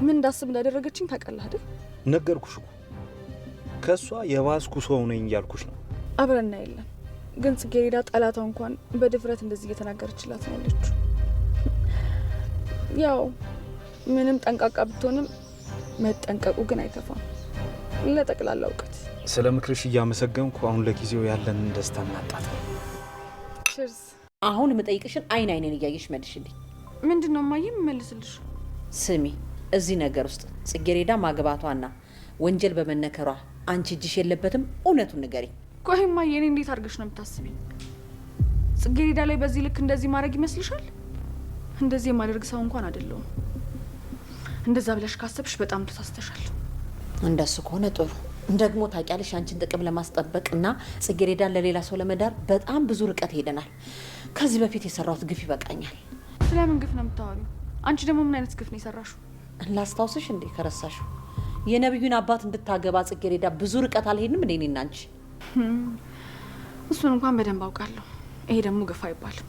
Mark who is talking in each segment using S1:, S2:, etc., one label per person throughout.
S1: ምን እንዳስብ እንዳደረገችኝ ታውቃለህ አይደል?
S2: ነገርኩሽ እኮ ከሷ የባስኩ ሰው ነኝ እያልኩሽ ነው።
S1: አብረና የለም ግን ጽጌረዳ ጠላቷ እንኳን በድፍረት እንደዚህ እየተናገረችላት ነው ያለችው። ያው ምንም ጠንቃቃ ብትሆንም መጠንቀቁ ግን አይከፋም። ለጠቅላላ እውቀት
S2: ስለ ምክርሽ እያመሰገንኩ አሁን ለጊዜው ያለንን ደስታ እናጣት።
S1: ቺርስ።
S3: አሁን የምጠይቅሽን አይኔን እያየሽ መልሽልኝ።
S1: ምንድነው ማየ መልስልሽ?
S3: ስሚ፣ እዚህ ነገር ውስጥ ጽጌረዳ ማግባቷና ወንጀል በመነከሯ አንቺ እጅሽ የለበትም? እውነቱን ንገሪኝ።
S1: ቆይ ማየ እኔ እንዴት አድርገሽ ነው የምታስቢኝ? ጽጌረዳ ላይ በዚህ ልክ እንደዚህ ማድረግ ይመስልሻል? እንደዚህ የማደርግ ሰው እንኳን አይደለሁም። እንደዛ ብለሽ ካሰብሽ በጣም ተሳስተሻል።
S3: እንደሱ ከሆነ ጥሩ። ደግሞ ታውቂያለሽ አንቺን ጥቅም ለማስጠበቅና ጽጌረዳን ለሌላ ሰው ለመዳር በጣም ብዙ ርቀት ሄደናል። ከዚህ በፊት የሰራሁት ግፍ ይበቃኛል።
S1: ስለምን ግፍ ነው የምታወሪው? አንቺ ደግሞ ምን አይነት ግፍ ነው የሰራሽው?
S3: ላስታውስሽ እንዴ ከረሳሽው? የነብዩን አባት እንድታገባ ጽጌረዳ ብዙ ርቀት አልሄድንም እንዴ እኔና አንቺ?
S1: እሱን እንኳን በደንብ አውቃለሁ። ይሄ ደግሞ ግፍ አይባልም።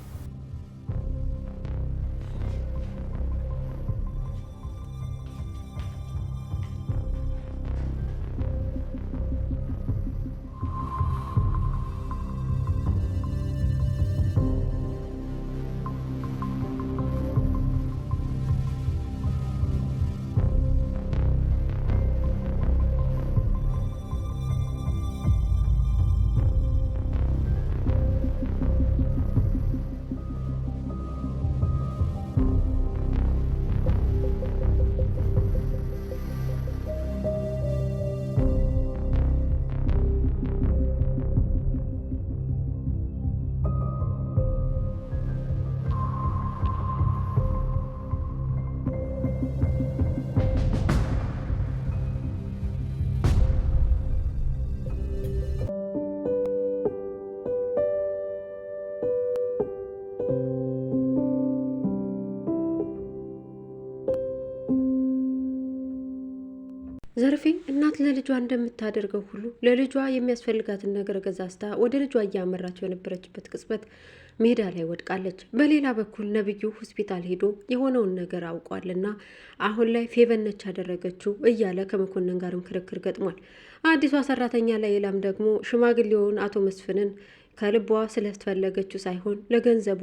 S4: ዘርፌ እናት ለልጇ እንደምታደርገው ሁሉ ለልጇ የሚያስፈልጋትን ነገር ገዛዝታ ወደ ልጇ እያመራች በነበረችበት ቅጽበት ሜዳ ላይ ወድቃለች። በሌላ በኩል ነብዩ ሆስፒታል ሄዶ የሆነውን ነገር አውቋልና አሁን ላይ ፌቨነች ያደረገችው እያለ ከመኮንን ጋርም ክርክር ገጥሟል። አዲሷ ሰራተኛ ላይላም ደግሞ ሽማግሌውን አቶ መስፍንን ከልቧ ስለተፈለገችው ሳይሆን ለገንዘቡ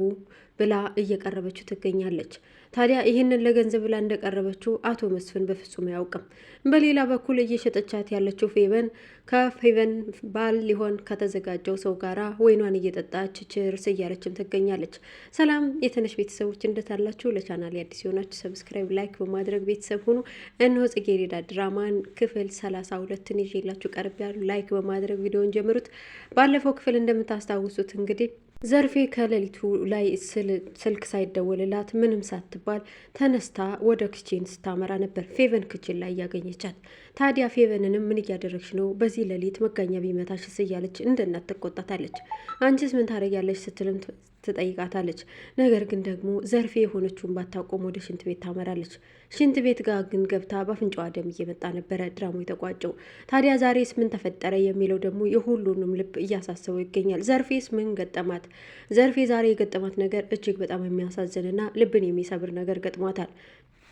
S4: ብላ እየቀረበችው ትገኛለች። ታዲያ ይህንን ለገንዘብ ብላ እንደቀረበችው አቶ መስፍን በፍጹም አያውቅም። በሌላ በኩል እየሸጠቻት ያለችው ፌቨን ከፌቨን ባል ሊሆን ከተዘጋጀው ሰው ጋራ ወይኗን እየጠጣች ችርስ እያለችም ትገኛለች። ሰላም የተነሽ ቤተሰቦች እንደታላችሁ፣ ለቻናል አዲስ የሆናችሁ ሰብስክራይብ፣ ላይክ በማድረግ ቤተሰብ ሁኑ። እነሆ ጽጌረዳ ድራማን ክፍል 32ን ይዤላችሁ ቀርብ ያሉ ላይክ በማድረግ ቪዲዮን ጀምሩት። ባለፈው ክፍል እንደምታስታውሱት እንግዲህ ዘርፌ ከሌሊቱ ላይ ስልክ ሳይደወልላት ምንም ሳትባል ተነስታ ወደ ክችን ስታመራ ነበር ፌቨን ክችን ላይ ያገኘቻት። ታዲያ ፌቨንንም ምን እያደረግሽ ነው? በዚህ ሌሊት መጋኛ ቢመታሽስ እያለች እንደናት ትቆጣታለች። አንቺስ ምን ታደርጊያለሽ ስትልም ትጠይቃታለች። ነገር ግን ደግሞ ዘርፌ የሆነችውን ባታቆም ወደ ሽንት ቤት ታመራለች። ሽንት ቤት ጋር ግን ገብታ በአፍንጫዋ ደም እየመጣ ነበረ ድራማው የተቋጨው። ታዲያ ዛሬስ ምን ተፈጠረ የሚለው ደግሞ የሁሉንም ልብ እያሳሰበው ይገኛል። ዘርፌስ ምን ገጠማት? ዘርፌ ዛሬ የገጠማት ነገር እጅግ በጣም የሚያሳዝንና ልብን የሚሰብር ነገር ገጥሟታል።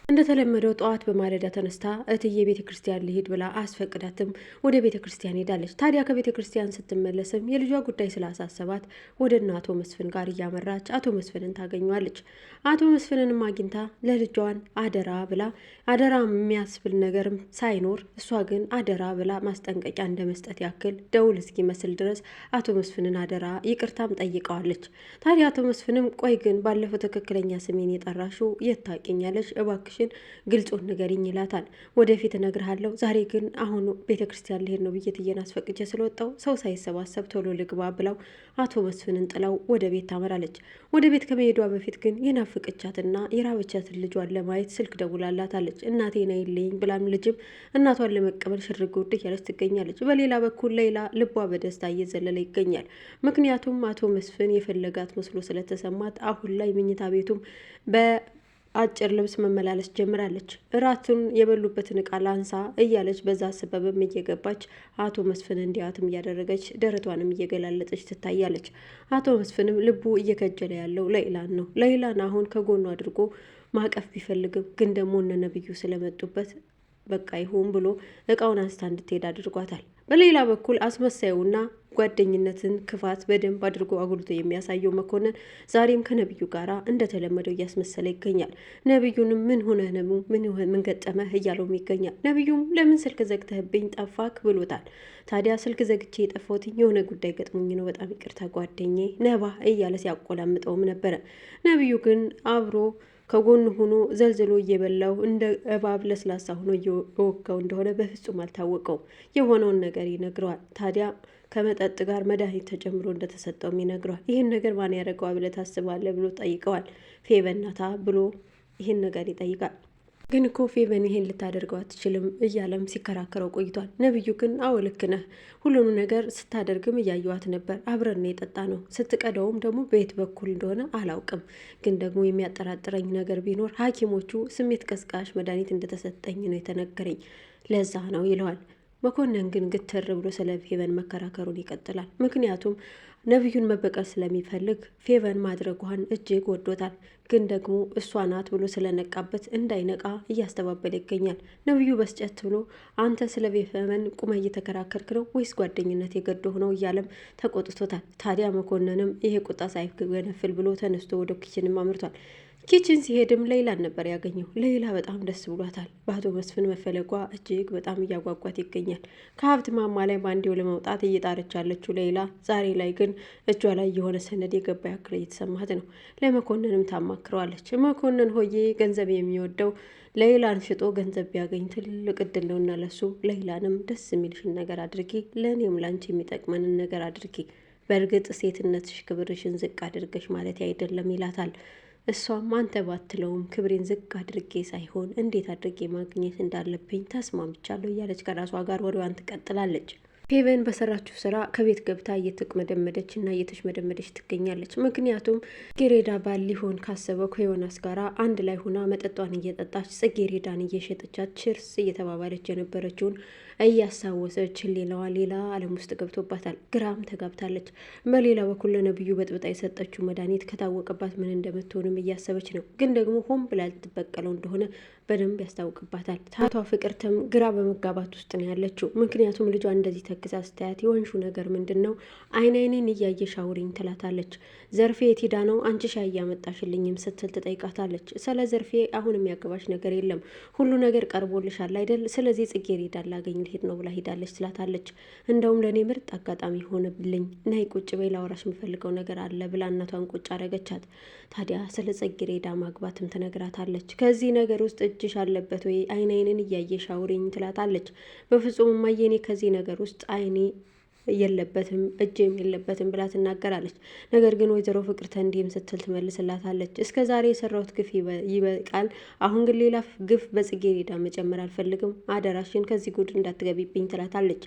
S4: እንደተለመደው ጠዋት በማለዳ ተነስታ እትዬ ቤተ ክርስቲያን ልሄድ ብላ አስፈቅዳትም ወደ ቤተ ክርስቲያን ሄዳለች። ታዲያ ከቤተ ክርስቲያን ስትመለስም የልጇ ጉዳይ ስላሳሰባት ወደ አቶ መስፍን ጋር እያመራች አቶ መስፍንን ታገኘዋለች። አቶ መስፍንንም አግኝታ ለልጇን አደራ ብላ አደራ የሚያስብል ነገርም ሳይኖር እሷ ግን አደራ ብላ ማስጠንቀቂያ እንደ መስጠት ያክል ደውል እስኪመስል ድረስ አቶ መስፍንን አደራ ይቅርታም ጠይቀዋለች። ታዲያ አቶ መስፍንም ቆይ ግን ባለፈው ትክክለኛ ስሜን የጠራሽው የት ታውቂኛለሽ? እባክሽ ግልጹን ንገሪኝ ይላታል። ወደፊት እነግርሃለሁ፣ ዛሬ ግን አሁኑ ቤተ ክርስቲያን ልሄድ ነው ብዬ ትዬን አስፈቅጄ ስለወጣው ሰው ሳይሰባሰብ ቶሎ ልግባ ብለው አቶ መስፍንን ጥለው ወደ ቤት ታመራለች። ወደ ቤት ከመሄዷ በፊት ግን የናፍቅቻትና የራበቻትን ልጇን ለማየት ስልክ ደውላላታለች። እናቴ ነይልኝ ብላም ልጅም እናቷን ለመቀበል ሽርጉድ እያለች ትገኛለች። በሌላ በኩል ሌላ ልቧ በደስታ እየዘለለ ይገኛል። ምክንያቱም አቶ መስፍን የፈለጋት መስሎ ስለተሰማት አሁን ላይ መኝታ ቤቱም አጭር ልብስ መመላለስ ጀምራለች። እራቱን የበሉበትን እቃ ላንሳ እያለች በዛ ሰበብም እየገባች አቶ መስፍን እንዲያትም እያደረገች ደረቷንም እየገላለጠች ትታያለች። አቶ መስፍንም ልቡ እየከጀለ ያለው ሌላን ነው። ሌላን አሁን ከጎኑ አድርጎ ማቀፍ ቢፈልግም ግን ደግሞ እነ ነብዩ ስለመጡበት በቃ ይሁን ብሎ እቃውን አንስታ እንድትሄድ አድርጓታል። በሌላ በኩል አስመሳዩና ጓደኝነትን ክፋት በደንብ አድርጎ አጉልቶ የሚያሳየው መኮንን ዛሬም ከነብዩ ጋር እንደተለመደው እያስመሰለ ይገኛል። ነብዩንም ምን ሆነህ ነው ምን ገጠመህ እያለውም ይገኛል። ነብዩም ለምን ስልክ ዘግተህብኝ ጠፋክ ብሎታል። ታዲያ ስልክ ዘግቼ የጠፋሁትኝ የሆነ ጉዳይ ገጥሞኝ ነው፣ በጣም ይቅርታ ጓደኛዬ ነባ እያለ ሲያቆላምጠውም ነበረ። ነብዩ ግን አብሮ ከጎን ሆኖ ዘልዝሎ እየበላው እንደ እባብ ለስላሳ ሆኖ እየወጋው እንደሆነ በፍጹም አልታወቀውም። የሆነውን ነገር ይነግረዋል። ታዲያ ከመጠጥ ጋር መድኃኒት ተጨምሮ እንደተሰጠውም ይነግረዋል። ይህን ነገር ማን ያደረገዋል ብለህ ታስባለህ ብሎ ጠይቀዋል። ፌቨን ናታ ብሎ ይህን ነገር ይጠይቃል። ግን እኮ ፌቨን ይሄን ልታደርገው አትችልም እያለም ሲከራከረው ቆይቷል። ነብዩ ግን አዎ ልክ ነህ፣ ሁሉንም ነገር ስታደርግም እያየዋት ነበር፣ አብረን የጠጣ ነው። ስትቀደውም ደግሞ በየት በኩል እንደሆነ አላውቅም፣ ግን ደግሞ የሚያጠራጥረኝ ነገር ቢኖር ሐኪሞቹ ስሜት ቀስቃሽ መድኃኒት እንደተሰጠኝ ነው የተነገረኝ፣ ለዛ ነው ይለዋል። መኮንን ግን ግትር ብሎ ስለ ፌቨን መከራከሩን ይቀጥላል። ምክንያቱም ነብዩን መበቀል ስለሚፈልግ ፌቨን ማድረጓን እጅግ ወዶታል። ግን ደግሞ እሷ ናት ብሎ ስለነቃበት እንዳይነቃ እያስተባበለ ይገኛል። ነብዩ በስጨት ብሎ አንተ ስለ ፌቨን ቁመ እየተከራከርክ ነው ወይስ ጓደኝነት የገዶህ ነው እያለም ተቆጥቶታል። ታዲያ መኮንንም ይሄ ቁጣ ሳይገነፍል ብሎ ተነስቶ ወደ ኪችንም አምርቷል። ኪችን ሲሄድም ሌይላን ነበር ያገኘው። ሌይላ በጣም ደስ ብሏታል። በአቶ መስፍን መፈለጓ እጅግ በጣም እያጓጓት ይገኛል። ከሀብት ማማ ላይ ባንዴው ለመውጣት እየጣረች ያለችው ሌይላ ዛሬ ላይ ግን እጇ ላይ የሆነ ሰነድ የገባ ያክል እየተሰማት ነው። ለመኮንንም ታማክረዋለች። መኮንን ሆዬ ገንዘብ የሚወደው ሌይላን ሽጦ ገንዘብ ቢያገኝ ትልቅ እድል ነውና ለሱ ሌይላንም ደስ የሚልሽን ነገር አድርጊ፣ ለእኔም ላንቺ የሚጠቅመንን ነገር አድርጊ። በእርግጥ ሴትነትሽ ክብርሽን ዝቅ አድርገሽ ማለት አይደለም ይላታል። እሷም አንተ ባትለውም ክብሬን ዝቅ አድርጌ ሳይሆን እንዴት አድርጌ ማግኘት እንዳለብኝ ተስማምቻለሁ እያለች ከራሷ ጋር ወሬዋን ትቀጥላለች። ፌቨን በሰራችው ስራ ከቤት ገብታ እየተቅመደመደች እና እየተሽመደመደች ትገኛለች። ምክንያቱም ጽጌሬዳ ባል ሊሆን ካሰበው ከዮናስ ጋር አንድ ላይ ሆና መጠጧን እየጠጣች ጽጌሬዳን እየሸጠቻት ችርስ እየተባባለች የነበረችውን እያስታወሰች ሌላዋ ሌላ ዓለም ውስጥ ገብቶባታል። ግራም ተጋብታለች። በሌላ በኩል ለነብዩ በጥብጣ የሰጠችው መድኃኒት ከታወቀባት ምን እንደምትሆንም እያሰበች ነው። ግን ደግሞ ሆን ብላ ልትበቀለው እንደሆነ በደንብ ያስታውቅባታል። ታቷ ፍቅርተም ግራ በመጋባት ውስጥ ነው ያለችው። ምክንያቱም ልጇ እንደዚህ ተግዛ ስታያት የወንሹ ነገር ምንድን ነው? አይኔን እያየሽ አውሪኝ ትላታለች። ዘርፌ የት ሄዳ ነው አንቺ ሻይ እያመጣሽልኝም ስትል ትጠይቃታለች። ስለ ዘርፌ አሁን የሚያገባሽ ነገር የለም፣ ሁሉ ነገር ቀርቦልሻል አይደል? ስለዚህ ጽጌሬዳ ላገኝ ልሄድ ነው ብላ ሄዳለች ትላታለች። እንደውም ለእኔ ምርጥ አጋጣሚ ሆነብልኝ፣ ነይ ቁጭ በይ ላወራሽ የምፈልገው ነገር አለ ብላ እናቷን ቁጭ አረገቻት። ታዲያ ስለ ጽጌሬዳ ማግባትም ትነግራታለች። ከዚህ ነገር ውስጥ እጅሽ አለበት ወይ? አይኔን እያየሽ አውሪኝ ትላታለች። በፍጹም እማዬ፣ እኔ ከዚህ ነገር ውስጥ አይኔ የለበትም እጅም የለበትም ብላ ትናገራለች። ነገር ግን ወይዘሮ ፍቅርተ እንዲህም ስትል ትመልስላታለች። እስከ ዛሬ የሰራሁት ግፍ ይበቃል። አሁን ግን ሌላ ግፍ በጽጌሬዳ መጨመር አልፈልግም። አደራሽን ከዚህ ጉድ እንዳትገቢብኝ ትላታለች።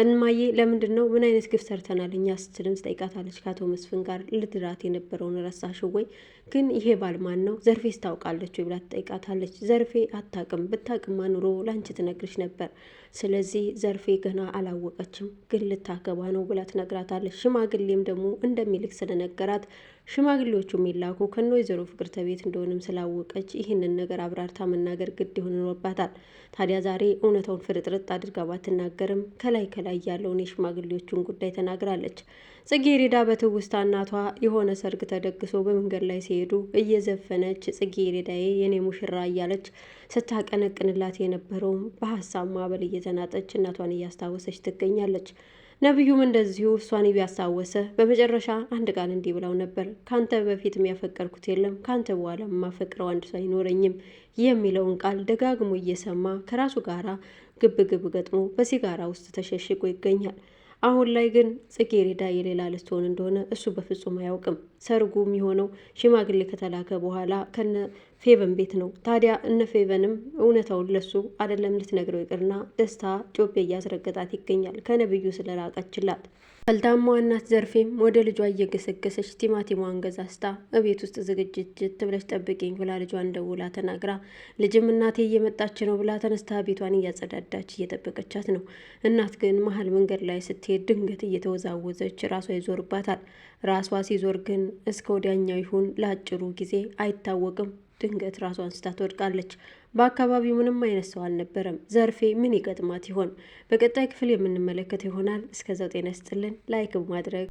S4: እማዬ ለምንድን ነው? ምን አይነት ግፍ ሰርተናል እኛ ስትልም ትጠይቃታለች። ከአቶ መስፍን ጋር ልድራት የነበረውን ረሳሽው ወይ? ግን ይሄ ባል ማን ነው? ዘርፌስ ታውቃለች ብላ ትጠይቃታለች። ዘርፌ አታውቅም፣ ብታውቅማ ኑሮ ላንቺ ትነግርሽ ነበር። ስለዚህ ዘርፌ ገና አላወቀችም፣ ግን ልታገባ ነው ብላ ትነግራታለች። ሽማግሌም ደግሞ እንደሚልክ ስለነገራት ሽማግሌዎቹ የሚላኩ ከነ ወይዘሮ ፍቅርተ ቤት እንደሆነም ስላወቀች ይህንን ነገር አብራርታ መናገር ግድ ይሆንባታል። ታዲያ ዛሬ እውነታውን ፍርጥርጥ አድርጋ ባትናገርም ከላይ ከላይ ያለውን የሽማግሌዎቹን ጉዳይ ተናግራለች። ጽጌሬዳ በትውስታ እናቷ የሆነ ሰርግ ተደግሶ በመንገድ ላይ ሲሄዱ እየዘፈነች ጽጌሬዳዬ የኔ ሙሽራ እያለች ስታቀነቅንላት የነበረውም በሀሳብ ማዕበል እየተናጠች እናቷን እያስታወሰች ትገኛለች። ነብዩም እንደዚሁ እሷን ቢያስታወሰ በመጨረሻ አንድ ቃል እንዲህ ብለው ነበር። ካንተ በፊት የሚያፈቀርኩት የለም፣ ካንተ በኋላ የማፈቅረው አንድ ሰው አይኖረኝም የሚለውን ቃል ደጋግሞ እየሰማ ከራሱ ጋራ ግብ ግብ ገጥሞ በሲጋራ ውስጥ ተሸሽጎ ይገኛል። አሁን ላይ ግን ጽጌሬዳ የሌላ ልትሆን እንደሆነ እሱ በፍጹም አያውቅም። ሰርጉ የሚሆነው ሽማግሌ ከተላከ በኋላ ከነ ፌቨን ቤት ነው። ታዲያ እነ ፌቨንም እውነታውን ለሱ አይደለም ልትነግረው ይቅርና ደስታ ጮቤ እያስረገጣት ይገኛል ከነብዩ ስለራቀችላት። ፈልታማዋ እናት ዘርፌም ወደ ልጇ እየገሰገሰች ቲማቲሟን ገዛዝታ እቤት ውስጥ ዝግጅት ብለሽ ጠብቂኝ ብላ ልጇን ደውላ ተናግራ ልጅም እናቴ እየመጣች ነው ብላ ተነስታ ቤቷን እያጸዳዳች እየጠበቀቻት ነው። እናት ግን መሀል መንገድ ላይ ስትሄድ ድንገት እየተወዛወዘች ራሷ ይዞርባታል። ራሷ ሲዞር ግን እስከ ወዲያኛው ይሁን ለአጭሩ ጊዜ አይታወቅም። ድንገት ራሷን ስታ ትወድቃለች። በአካባቢው ምንም አይነት ሰው አልነበረም። ዘርፌ ምን ይገጥማት ይሆን? በቀጣይ ክፍል የምንመለከት ይሆናል። እስከዛው ጤና ይስጥልን። ላይክ በማድረግ